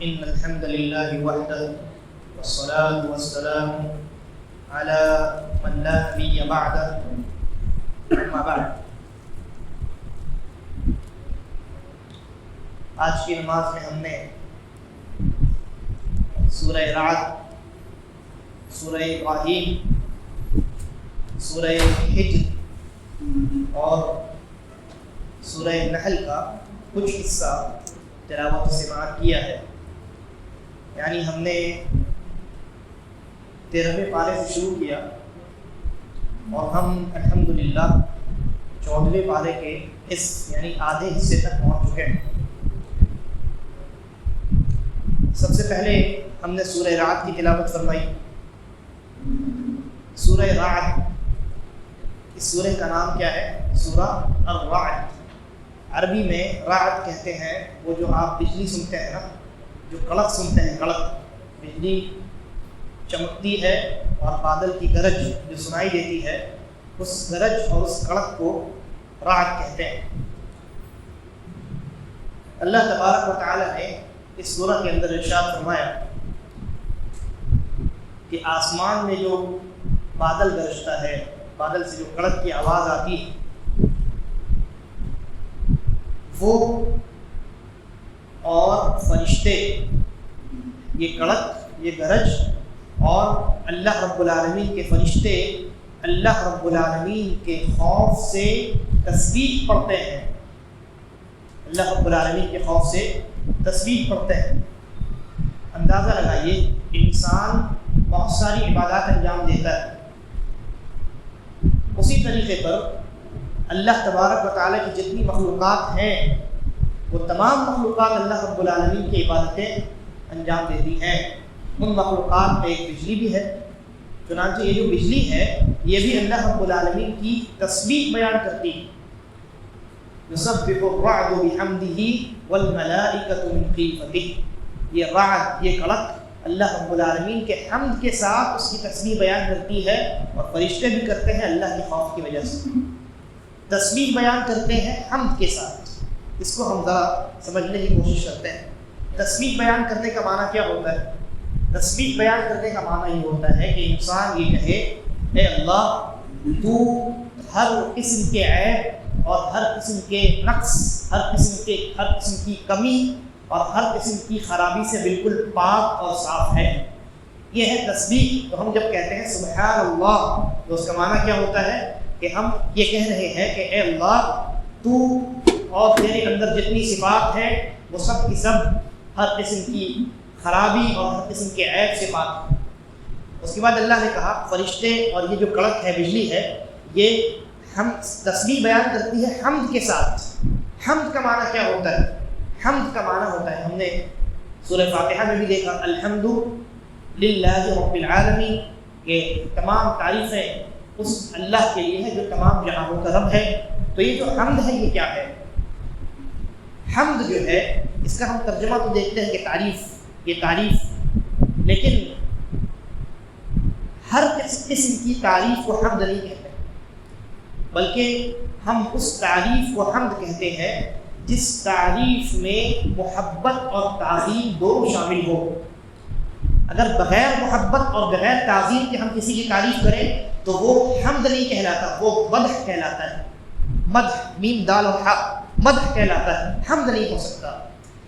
إن الحمد لله وحده والصلاة والسلام على من لا نبي بعده أما بعد. آج کی نماز میں ہم نے سورہ رعد، سورہ ابراہیم، سورہ حجر اور سورہ نحل کا کچھ حصہ تلاوت و سماعت کیا ہے. یعنی ہم نے 13ویں پارے سے شروع کیا اور ہم الحمدللہ 14ویں پارے کے یعنی آدھے حصے تک پہنچ چکے ہیں. سب سے پہلے ہم نے سورہ رعد کی تلاوت فرمائی. سورہ رعد، اس سورہ کا نام کیا ہے؟ سورہ الرعد. عربی میں رعد کہتے ہیں وہ جو آپ بجلی سنتے ہیں نا، جو کڑک سنتے ہیں، کڑک بجلی چمکتی ہے اور بادل کی گرج جو سنائی دیتی ہے، اس گرج اور اس کڑک کو رعد کہتے ہیں. اللہ تبارک و تعالی نے اس سورہ کے اندر ارشاد فرمایا کہ آسمان میں جو بادل گرجتا ہے، بادل سے جو کڑک کی آواز آتی ہے، وہ اور فرشتے، یہ کڑک، یہ گرج اور اللہ رب العالمین کے فرشتے اللہ رب العالمین کے خوف سے تسبیح پڑھتے ہیں. اللہ رب العالمین کے خوف سے تسبیح پڑھتے ہیں. اندازہ لگائیے، انسان بہت ساری عبادات انجام دیتا ہے، اسی طریقے پر اللہ تبارک و تعالیٰ کی جتنی مخلوقات ہیں وہ تمام مخلوقات اللہ رب العالمین کی عبادتیں انجام دیتی ہیں. ان مخلوقات میں ایک بجلی بھی ہے. چنانچہ یہ جو بجلی ہے یہ بھی اللہ رب العالمین کی تسبیح بیان کرتی ہے. یسبح الرعد بحمدہ والملائکۃ من خیفتہ. یہ رعد، یہ کڑک اللہ رب العالمین کے حمد کے ساتھ اس کی تسبیح بیان کرتی ہے، اور فرشتے بھی کرتے ہیں اللہ کے خوف کی وجہ سے. تسبیح بیان کرتے ہیں حمد کے ساتھ. اس کو ہم ذرا سمجھنے کی کوشش کرتے ہیں. تسبیح بیان کرنے کا معنی کیا ہوتا ہے؟ تسبیح بیان کرنے کا معنی یہ ہوتا ہے کہ انسان یہ کہے، اے اللہ، تو ہر قسم کے عیب اور ہر قسم کے نقص، ہر قسم کی کمی اور ہر قسم کی خرابی سے بالکل پاک اور صاف ہے. یہ ہے تسبیح. تو ہم جب کہتے ہیں سبحان اللہ، تو اس کا معنی کیا ہوتا ہے کہ ہم یہ کہہ رہے ہیں کہ اے اللہ، تو اور تیرے اندر جتنی صفات ہیں وہ سب کی سب ہر قسم کی خرابی اور ہر قسم کے عیب سے پاک. اس کے بعد اللہ نے کہا فرشتے اور یہ جو کڑک ہے، بجلی ہے، یہ ہم تسبیح بیان کرتی ہے حمد کے ساتھ. حمد کا معنی کیا ہوتا ہے؟ حمد کا معنی ہوتا ہے، ہم نے سورہ فاتحہ میں بھی دیکھا، الحمد للہ رب العالمین، کہ تمام تعریفیں اس اللہ کے لیے ہے جو تمام جہانوں کا رب ہے. تو یہ جو حمد ہے یہ کیا ہے؟ حمد جو ہے اس کا ہم ترجمہ تو دیکھتے ہیں کہ تعریف، یہ تعریف، لیکن ہر قسم کی تعریف کو حمد نہیں کہتے، بلکہ ہم اس تعریف کو حمد کہتے ہیں جس تعریف میں محبت اور تعظیم دونوں شامل ہو. اگر بغیر محبت اور بغیر تعظیم کے ہم کسی کی تعریف کریں تو وہ حمد نہیں کہلاتا، وہ مدح کہلاتا ہے. مدح، میم دال اور حا، مدح کہلاتا ہے، حمد نہیں ہو سکتا.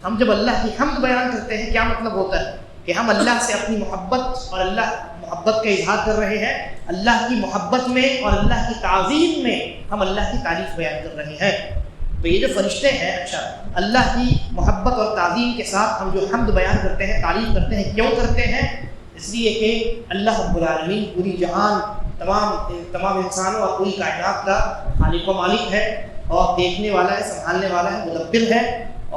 ہم جب اللہ کی حمد بیان کرتے ہیں کیا مطلب ہوتا ہے؟ کہ ہم اللہ سے اپنی محبت اور اللہ محبت کا اظہار کر رہے ہیں. اللہ کی محبت میں اور اللہ کی تعظیم میں ہم اللہ کی تعریف بیان کر رہے ہیں. تو یہ جو فرشتے ہیں، اچھا، اللہ کی محبت اور تعظیم کے ساتھ ہم جو حمد بیان کرتے ہیں، تعریف کرتے ہیں، کیوں کرتے ہیں؟ اس لیے کہ اللہ رب العالمین پوری جہان، تمام انسانوں اور پوری کائنات کا خالق و مالک ہے، اور دیکھنے والا ہے، سنبھالنے والا ہے، مدبر ہے.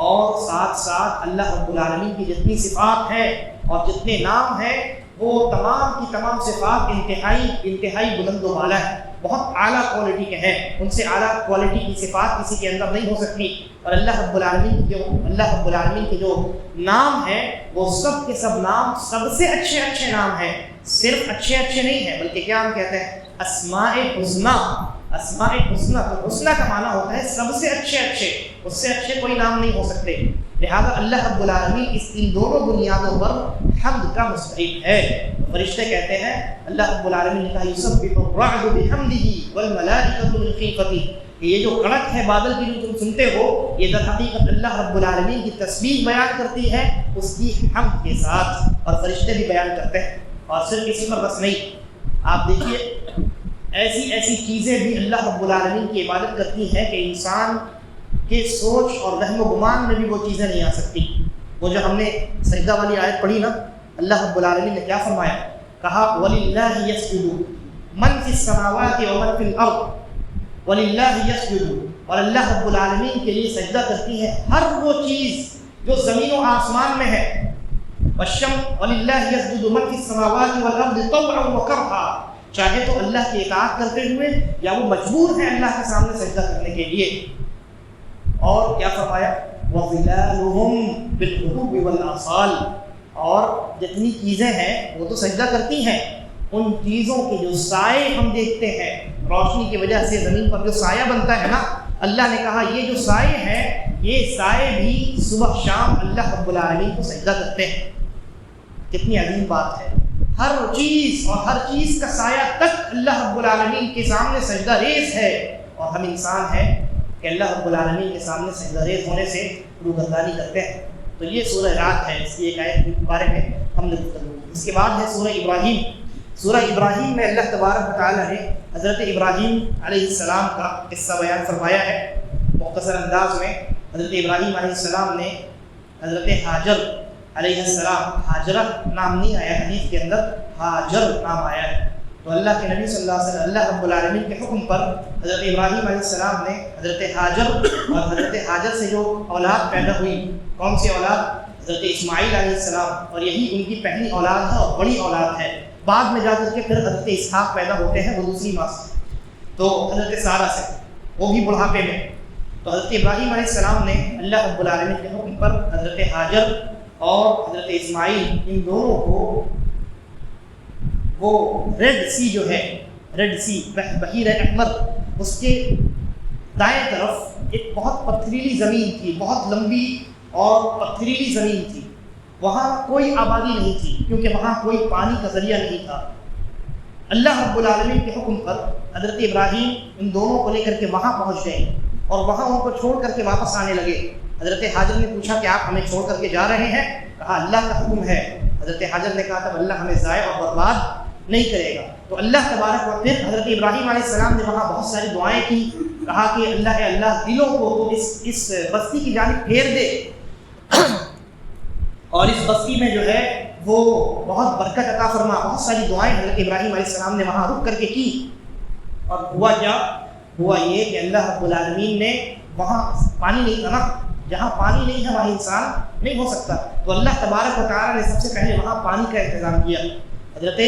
اور ساتھ ساتھ اللہ رب العالمین کی جتنی صفات ہیں اور جتنے نام ہیں وہ تمام کی تمام صفات انتہائی بلند و بالا ہے، بہت اعلیٰ کوالٹی کے ہیں. ان سے اعلیٰ کوالٹی کی صفات کسی کے اندر نہیں ہو سکتی. اور اللہ رب العالمین کے جو نام ہیں وہ سب کے سب نام سب سے اچھے نام ہیں. صرف اچھے نہیں ہیں، بلکہ کیا ہم کہتے ہیں؟ اسماء حسنہ. اسماء حسنہ، تو حسنہ کا معنی ہوتا ہے سب سے اچھے. اس سے اچھے کوئی نام نہیں ہو سکتے. لہذا اللہ رب العالمین ان دونوں بنیادوں پر حمد کا مستحق ہے۔ فرشتے کہتے ہیں اللہ رب العالمین نے کہا یسبح الرعد بحمدہ والملائکۃ من خیفتہ، یہ جو کڑک ہے بادل کی جو تم سنتے ہو، یہ در حقیقت اللہ رب العالمین کی تسبیح بیان کرتی ہے اس کی حمد کے ساتھ، اور فرشتے بھی بیان کرتے ہیں۔ اور صرف اسی پر بس نہیں، آپ دیکھیے ایسی ایسی چیزیں بھی اللہ رب العالمین کی عبادت کرتی ہیں کہ انسان کے سوچ اور وہم و گمان میں بھی وہ چیزیں نہیں آ سکتی۔ وہ جو ہم نے سجدہ والی آیت پڑھی نا، اللہ رب العالمین نے کیا فرمایا؟ کہا وَلِلَّهِ يَسْجُدُ مَنْ فِي السَّمَاوَاتِ وَمَنْ فِي الْأَرْضِ، وَلِلَّهِ يَسْجُدُ، اور اللہ رب العالمین کے لیے سجدہ کرتی ہے ہر وہ چیز جو زمین و آسمان میں ہے۔ وَلِلَّهِ يَسْجُدُ مَنْ فِي السَّمَاوَاتِ وَالْأَرْضِ طَوْعًا وَكَرْهًا، چاہے تو اللہ کی اطاعت کرتے ہوئے یا وہ مجبور ہے اللہ کے سامنے سجدہ کرنے کے لیے۔ اور کیا فرمایا؟ وَظِلَالُهُمْ بِالْغُدُوِّ وَالْآصَالِ، اور جتنی چیزیں ہیں وہ تو سجدہ کرتی ہیں، ان چیزوں کے جو سائے ہم دیکھتے ہیں، روشنی کی وجہ سے زمین پر جو سایہ بنتا ہے نا، اللہ نے کہا یہ جو سائے ہیں یہ سائے بھی صبح شام اللہ رب العالمین کو سجدہ کرتے ہیں۔ کتنی عظیم بات ہے، ہر چیز اور ہر چیز کا سایہ تک اللہ رب العالمین کے سامنے سجدہ ریز ہے، اور ہم انسان ہیں کہ اللہ رب العالمین کے سامنے سجدہ ریز ہونے سے روگردانی کرتے ہیں۔ تو یہ سورہ رات ہے، اس کی ایک آیت کے بارے میں ہم نے گفتگو کی۔ اس کے بعد ہے سورہ ابراہیم۔ سورہ ابراہیم میں اللہ تبارک و تعالیٰ نے حضرت ابراہیم علیہ السلام کا قصہ بیان فرمایا ہے مختصر انداز میں۔ حضرت ابراہیم علیہ السلام نے حضرت حاجر علیہ السلام، حاجرہ نام نہیں آیا حدیث کے اندر، حاجر نام آیا ہے، تو اللہ کے نبی صلی اللہ علیہ وسلم اللہ رب العالمین کے حکم پر حضرت ابراہیم علیہ السلام نے حضرت حاجر اور حضرت حاجر سے جو اولاد پیدا ہوئی، کون سی اولاد؟ حضرت اسماعیل علیہ السلام، اور یہی ان کی پہلی اولاد ہے اور بڑی اولاد ہے۔ بعد میں جا کر کے پھر حضرت اسحاق پیدا ہوتے ہیں، وہ دوسری ماں سے، تو حضرت سارہ سے، وہ بھی بڑھاپے میں۔ تو حضرت ابراہیم علیہ السلام نے اللہ رب العالمین کے حکم پر حضرت حاجر اور حضرت اسماعیل ان دونوں کو وہ ریڈ سی جو ہے، ریڈ سی بحیر احمر، اس کے دائیں طرف ایک بہت پتھریلی زمین تھی، بہت لمبی اور پتھریلی زمین تھی، وہاں کوئی آبادی نہیں تھی کیونکہ وہاں کوئی پانی کا ذریعہ نہیں تھا۔ اللہ رب العالمین کے حکم پر حضرت ابراہیم ان دونوں کو لے کر کے وہاں پہنچ گئے اور وہاں ان کو چھوڑ کر کے واپس آنے لگے۔ حضرت حاجر نے پوچھا کہ آپ ہمیں چھوڑ کر کے جا رہے ہیں؟ کہا اللہ کا حکم ہے۔ حضرت حاجر نے کہا تب اللہ ہمیں ضائع اور برباد نہیں کرے گا۔ تو اللہ تبارک و پھر حضرت ابراہیم علیہ السلام نے وہاں بہت ساری دعائیں کی، کہا کہ اللہ اے اللہ دلوں کو تو اس بستی کی جانب پھیر دے، اور اس بستی میں جو ہے وہ بہت برکت عطا فرما۔ بہت ساری دعائیں حضرت ابراہیم علیہ السلام نے وہاں رک کر کے کی، اور ہوا کیا؟ ہوا یہ کہ اللہ رب العالمین نے وہاں پانی نہیں تھا نا، جہاں پانی نہیں ہے وہاں انسان نہیں ہو سکتا، تو اللہ تبارک و تعالیٰ نے سب سے پہلے وہاں پانی کا انتظام کیا۔ حضرت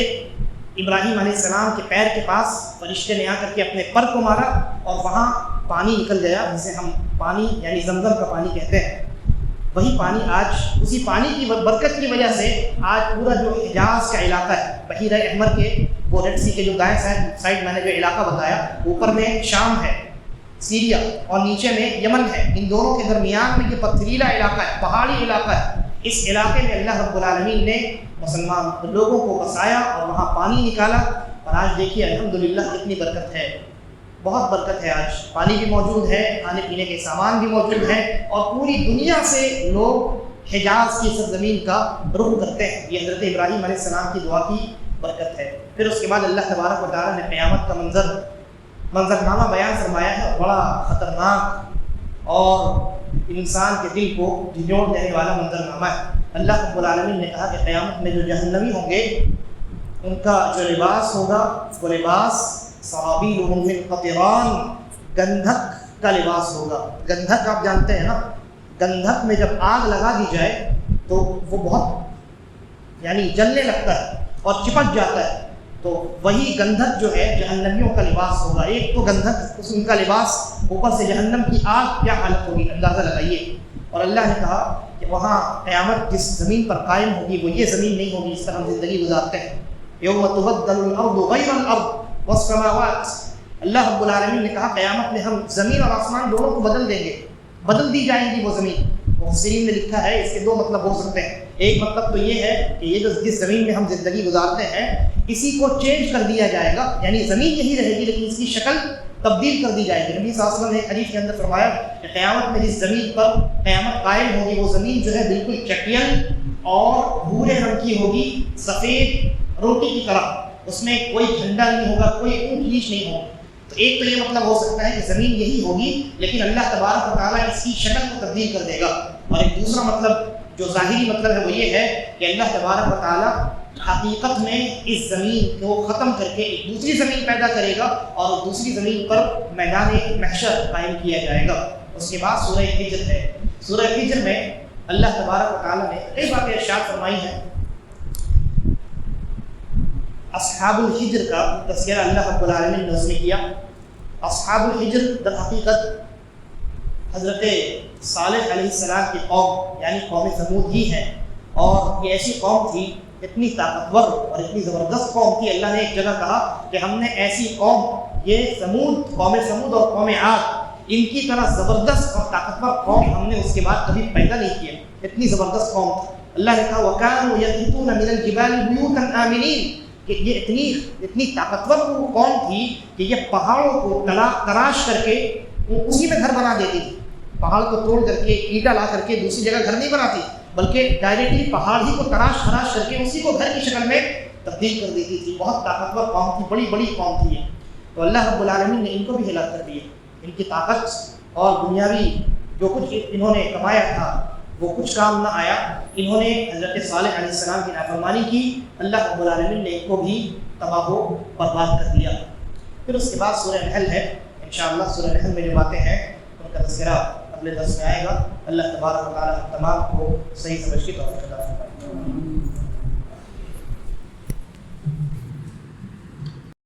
ابراہیم علیہ السلام کے پیر کے پاس فرشتے نے آ کر کے اپنے پر کو مارا اور وہاں پانی نکل گیا، جسے ہم پانی یعنی زمزم کا پانی کہتے ہیں۔ وہی پانی آج، اسی پانی کی برکت کی وجہ سے آج پورا جو حجاز کا علاقہ ہے، بحیرہ احمر کے وہ ریڈ سی کے جو دائیں سائڈ میں نے جو علاقہ بتایا، اوپر میں شام ہے، سیریا، اور نیچے میں یمن ہے، ان دونوں کے درمیان میں یہ پتھریلا علاقہ ہے، پہاڑی علاقہ ہے۔ اس علاقے میں اللہ رب العالمین نے مسلمان لوگوں کو بسایا اور وہاں پانی نکالا، اور آج دیکھیے الحمدللہ کتنی برکت ہے، بہت برکت ہے۔ آج پانی بھی موجود ہے، کھانے پینے کے سامان بھی موجود ہے، اور پوری دنیا سے لوگ حجاز کی سرزمین کا رخ کرتے ہیں۔ یہ حضرت ابراہیم علیہ السلام کی دعا کی برکت ہے۔ پھر اس کے بعد اللہ تبارک و تعالیٰ نے قیامت کا منظرنامہ بیان فرمایا ہے، بڑا خطرناک اور انسان کے دل کو جھنجھوڑ دینے والا منظرنامہ ہے۔ اللہ رب العالمین نے کہا کہ قیامت میں جو جہنمی ہوں گے ان کا جو لباس ہوگا وہ لباس سرابیلہم من قطران، گندھک کا لباس ہوگا۔ گندھک آپ جانتے ہیں نا، گندھک میں جب آگ لگا دی جائے تو وہ بہت یعنی جلنے لگتا ہے اور چپک جاتا ہے، تو وہی گندھک جو ہے جہنمیوں کا لباس ہوگا۔ ایک تو گندھک ان کا لباس، اوپر سے جہنم کی آگ، کیا حالت ہوگی اندازہ لگائیے۔ اور اللہ نے کہا کہ وہاں قیامت جس زمین پر قائم ہوگی وہ یہ زمین نہیں ہوگی جس پر ہم زندگی گزارتے ہیں۔ یوم تبدل الارض غیر الارض والسماوات، اللہ رب العالمین نے کہا قیامت میں ہم زمین اور آسمان دونوں کو بدل دیں گے، بدل دی جائیں گی وہ زمین، مفسرین نے لکھا ہے اس کے دو مطلب ہو سکتے ہیں. ایک مطلب تو یہ ہے کہ یہ جو جس زمین میں ہم زندگی گزارتے ہیں اسی کو چینج کر دیا جائے گا، یعنی زمین یہی رہے گی لیکن اس کی شکل تبدیل کر دی جائے گی. نبی صلی اللہ علیہ وسلم نے حدیث کے اندر فرمایا کہ قیامت میں جس زمین پر قیامت قائم ہوگی وہ زمین جو ہے بالکل چٹیل اور بھورے رنگ کی ہوگی، سفید روٹی کی طرح. اس میں کوئی جھنڈا نہیں ہوگا، کوئی اونٹ نیچ نہیں ہوگا. تو ایک تو یہ مطلب ہو سکتا ہے کہ زمین یہی ہوگی لیکن اللہ تبارک و تعالیٰ اس کی شکل کو تبدیل کر دے گا. اور ایک دوسرا مطلب جو ظاہری مطلب ہے وہ یہ ہے کہ اللہ تبارک و تعالیٰ حقیقت میں اس زمین کو ختم کر کے ایک دوسری زمین پیدا کرے گا اور اس دوسری زمین پر میدان محشر قائم کیا جائے گا. اس کے بعد سورہ ہجر ہے. سورہ ہجر میں اللہ تبارک و تعالیٰ نے کئی باتیں ارشاد فرمائی ہیں. اصحاب الحجر کا تذکرہ اللہ رب العالمین نے اس میں کیا. اصحاب الحجر در حقیقت حضرت صالح علیہ السلام کی قوم یعنی قوم ثمود ہی ہے. اور یہ ایسی قوم تھی، اتنی طاقتور اور اتنی زبردست قوم تھی. اللہ نے ایک جگہ کہا کہ ہم نے ایسی قوم، یہ ثمود، قوم ثمود اور قوم عاد، ان کی طرح زبردست اور طاقتور قوم ہم نے اس کے بعد کبھی پیدا نہیں کیا. اتنی زبردست قوم تھی. اللہ نے کہا وَكَانُوا يَنْحِتُونَ مِنَ الْجِبَالِ بُيُوتًا آمِنِينَ کہ یہ اتنی طاقتور قوم تھی کہ یہ پہاڑوں کو تراش کر کے اسی میں گھر بنا دیتی تھی. پہاڑ کو توڑ کر کے اینٹا لا کر کے دوسری جگہ گھر نہیں بناتی بلکہ ڈائریکٹلی پہاڑ ہی کو تراش کر کے اسی کو گھر کی شکل میں تبدیل کر دیتی تھی. بہت طاقتور قوم تھی، بڑی بڑی قوم تھی. تو اللہ رب العالمین نے ان کو بھی ہلاک کر دیا. ان کی طاقت اور دنیاوی جو کچھ انہوں نے کمایا تھا وہ کچھ کام نہ آیا. انہوں نے حضرت صالح علیہ السلام کی نافرمانی کی. اللہ رب العالمین نے ان کو بھی تباہ و برباد کر دیا. پھر اس کے بعد سورہ نحل ہے. انشاءاللہ سورہ نحل میں جو باتیں ہیں ان کا تذکرہ اگلے درس میں آئے گا. اللہ تبارک و تعالیٰ تمام کو صحیح سمجھ کی توفیق عطا فرمائے.